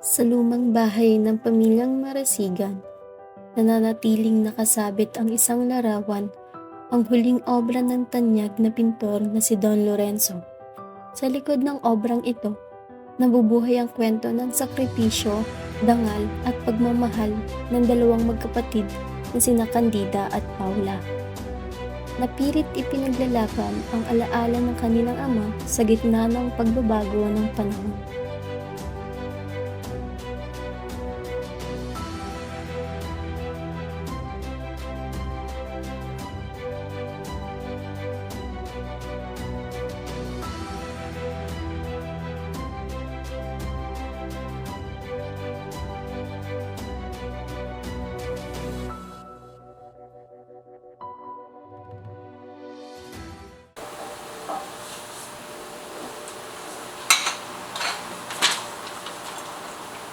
Sa lumang bahay ng pamilyang Marasigan, nananatiling nakasabit ang isang larawan, ang huling obra ng tanyag na pintor na si Don Lorenzo. Sa likod ng obrang ito, nabubuhay ang kwento ng sakripisyo, dangal at pagmamahal ng dalawang magkapatid na sina Candida at Paula. Napilit ipinaglalaban ang alaala ng kanilang ama sa gitna ng pagbabago ng panahon.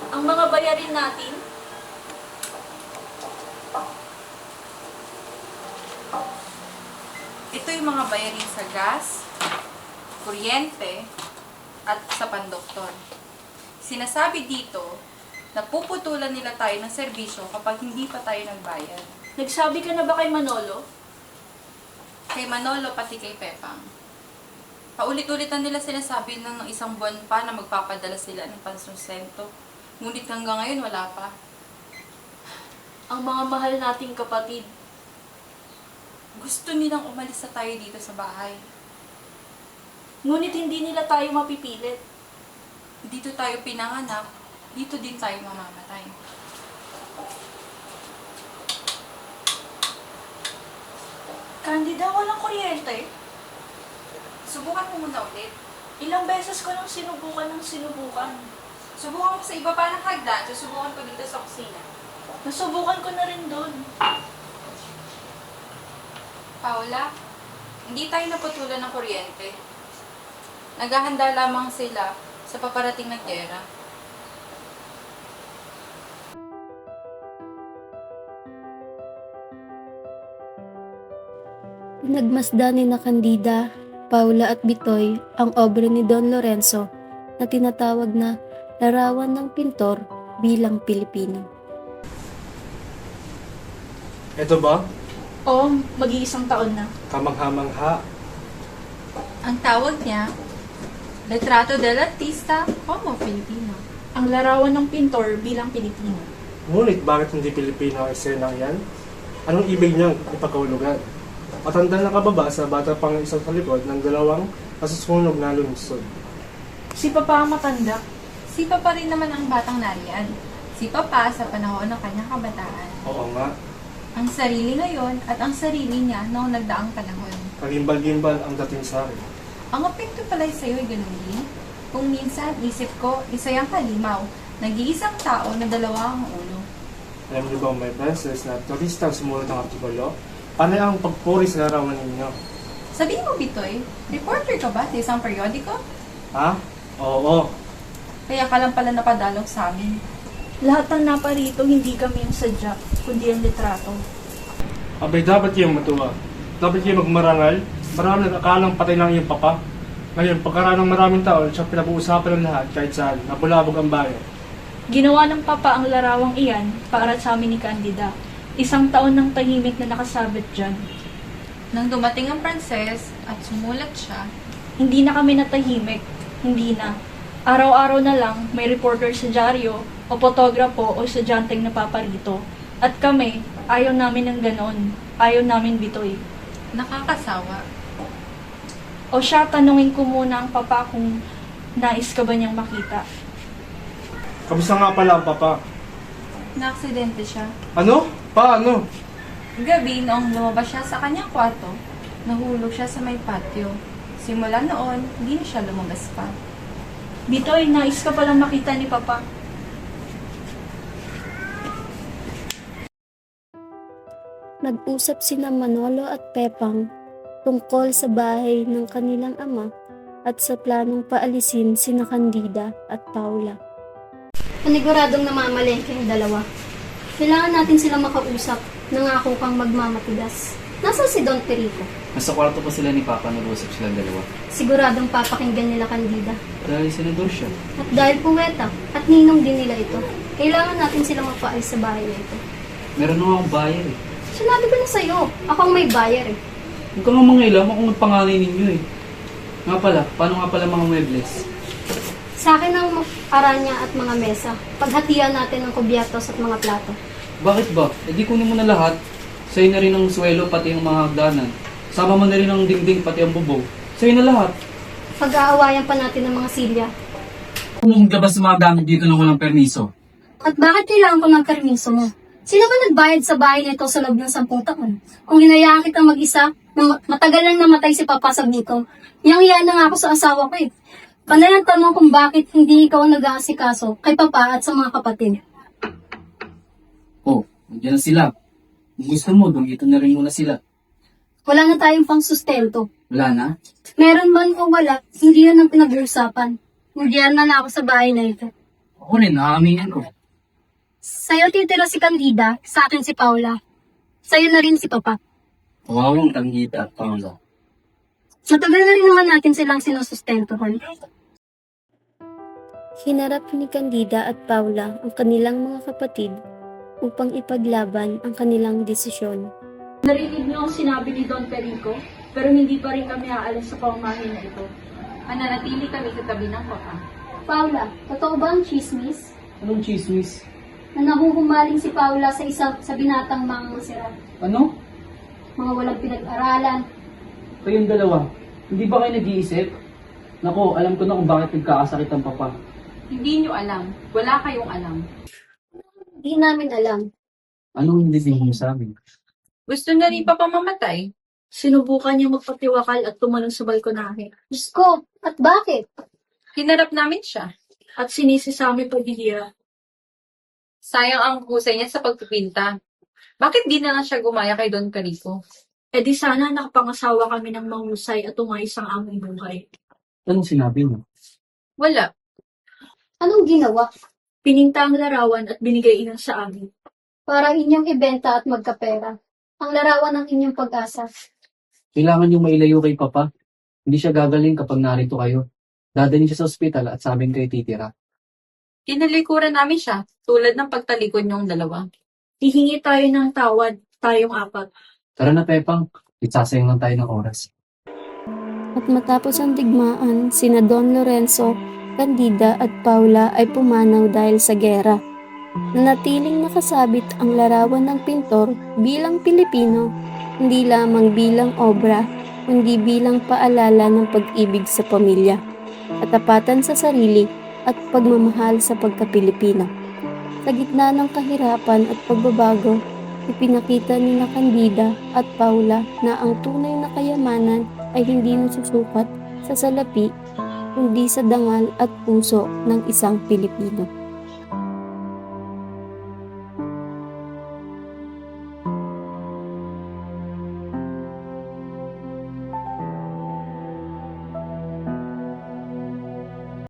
Ang mga bayarin natin, ito yung mga bayarin sa gas, kuryente, at sa pandoktor. Sinasabi dito na puputulan nila tayo ng serbisyo kapag hindi pa tayo nagbayad. nagsabi ka na ba kay Manolo? Kay Manolo pati kay Pepang. Paulit-ulit na nila sinasabi ng isang buwan pa na magpapadala sila ng pansustento. Ngunit hanggang ngayon wala pa. Ang mga mahal nating kapatid, Gusto nilang umalis na tayo dito sa bahay. ngunit hindi nila tayo mapipilit. Dito tayo pinanganak, dito din tayo mamamatay. Candida, walang kuryente. Subukan mo muna ulit. Ilang beses ko nang sinubukan ng sinubukan. Subukan mo sa iba pa ng hagdan, susubukan ko dito sa kusina. Nasubukan ko na rin doon. Paula, hindi tayo naputulan ng kuryente. Naghahanda lamang sila sa paparating na giyera. Pinagmasdan ni na Candida, Paula at Bitoy ang obra ni Don Lorenzo na tinatawag na Larawan ng Pintor bilang Pilipino. Ito ba? Oo, mag-iisang taon na. Kamangha-mangha. Ang tawag niya, Retrato del Artista como Filipino. Ang larawan ng pintor bilang Pilipino. Ngunit bakit hindi Pilipino ang esenang yan? Anong ibig niyang ipagkaulugan? Matanda na kababa sa bata pang isang sa likod ng dalawang nasusunog na lungsod. Si Papa ang matanda. Si Papa rin naman ang batang nariyan. Si Papa sa panahon ng kanyang kabataan. Oo nga, Ang sarili ngayon at ang sarili niya noong nagdaang panahon. kagimbal-gimbal ang dating sa akin. Ang apekto pala'y sa'yo ay ganun din. Kung minsan, isip ko, isa'y ang kalimaw. Nag-iisang tao na dalawa ang ulo. Alam niyo ba, my princess, na turista ang sumulat ng artikulo? Ano ang pagpuri sa larawan ninyo? Sabihin mo, Bitoy, reporter ka ba sa isang periodiko? Ha? Oo. Kaya ka lang pala napadalog sa amin. Lahat ng naparito, hindi kami yung sadya, kundi ang litrato. Abay, dapat kayong matuwa. Dapat kayong magmarangal. Marami nag-akalang patay ng iyong papa. Ngayon, pagkaraan ng maraming tao, siya pinag-uusapan ng lahat kahit saan, nabulabog ang bayan. Ginawa ng Papa ang larawang iyan para sa amin ni Candida. Isang taon ng tahimik na nakasabit dyan. Nang dumating ang Pranses at sumulat siya, Hindi na kami natahimik. Hindi na. Araw-araw na lang may reporter sa dyaryo o fotograpo o estudyanteng napaparito. At kami, ayaw namin ng ganon. Ayaw namin Bitoy. nakakasawa. O siya, tanungin ko muna ang Papa kung nais ka ba niyang makita. Kamusta nga pala ang papa? Naaksidente siya. Ano? Paano? Gabi, noong lumabas siya sa kanyang kwarto, nahulog siya sa may patio. Simula noon, hindi na siya lumabas pa. Bitoy, nais ka palang makita ni Papa. Nag-usap sina Manolo at Pepang tungkol sa bahay ng kanilang ama at sa planong paalisin sina Candida at Paula. Paniguradong namamalengke ang dalawa. Kailangan natin silang makausap. Nangako kang magmamatigas. Nasaan si Don Perico? Nasa kwarto pa sila ni Papa, nag-usap silang dalawa. Siguradong papakinggan nila Candida. Dahil senador siya. At dahil puweta at ninong din nila ito, kailangan natin silang magpaalis sa bahay na ito. Meron na akong buyer eh. Sinabi ko na sa'yo, ako ang may buyer eh. Huwag kang mangailam, ako magpanganay ninyo eh. Nga pala, paano nga pala mga muebles? Sa akin ang aranya at mga mesa. Paghatian natin ng kubyatos at mga plato. Bakit ba? E di kunin mo na lahat. Sa'yo na rin ang swelo, pati ang mga hagdanan. Sama mo na rin ang dingding, pati ang bubong. Sa'yo na lahat. Pag-aawayan pa natin ng mga silya. Kung maglabas ng mga gamit dito nang walang permiso. At bakit kailangan ko ng permiso mo? Sino ba nagbayad sa bahay nito sa loob ng 10 taon? Kung hinayaan kitang mag-isa, matagal lang namatay si Papa Sagnito. Yang na nga ako sa asawa ko eh. Panay ang tanong kung bakit hindi ikaw ang nag-aasikaso kay Papa at sa mga kapatid. Oh, nandiyan na sila. Kung gusto mo, dumito na rin muna sila. Wala na tayong pang sustento. Wala na? Meron man o wala, hindi yan ang pinag-uusapan. Hindi na ako sa bahay na ito. Ako rin, naaminin ko. Sa'yo titira si Candida, sa akin si Paula. Sa'yo na rin si Papa. Kawawang Tanggita at Paula. Matagal na rin naman natin silang sinusustentuhan. Hinarap ni Candida at Paula ang kanilang mga kapatid upang ipaglaban ang kanilang desisyon. Narinig niyo ang sinabi ni Don Perico, pero hindi pa rin kami aalis sa pamamahay na ito. Mananatili kami sa tabi ng papa. Paula, totoo ba ang chismis? Anong chismis? Na nahuhumaling si Paula sa binatang mga masira. Ano? Mga walang pinag-aralan. Kayong dalawa, hindi ba kayo nag-iisip? Nako, alam ko na kung bakit nagkakasakit ang papa. Hindi nyo alam. Wala kayong alam. Hindi namin alam. Anong hindi niyo sa amin? Gusto na ni Papa mamatay. Sinubukan niya magpatiwakal at tumalon sa balkonahe. Diyos ko, at bakit? Hinarap namin siya. At sinisi sa aming paghihirap. Sayang ang husay niya sa pagpipinta. Bakit di na lang siya gumaya kay Don Carico? E di sana nakapangasawa kami ng mahusay at umayos ang aming buhay. Anong sinabi niyo? Wala. Anong ginawa? Pininta ang larawan at binigay iyon sa amin. Para inyong ibenta at magkapera. Ang larawan ng inyong pag-asa. Kailangan yung mailayo kay papa. Hindi siya gagaling kapag narito kayo. Dadalhin siya sa ospital at sa amin kayo titira. Tinalikuran namin siya, tulad ng pagtalikod niyong dalawa. Hihingi tayo ng tawad, tayong apat. Tara na, Pepang. Itsasayang lang tayo ng oras. At matapos ang digmaan, sina Don Lorenzo, Candida at Paula ay pumanaw dahil sa gera. Nanatiling nakasabit ang larawan ng pintor bilang Pilipino, hindi lamang bilang obra, kundi bilang paalala ng pag-ibig sa pamilya, katapatan sa sarili at pagmamahal sa pagka-Pilipino. Sa gitna ng kahirapan at pagbabago, ipinakita ni Candida at Paula na ang tunay na kayamanan ay hindi nasusukat sa salapi, kundi sa dangal at puso ng isang Pilipino.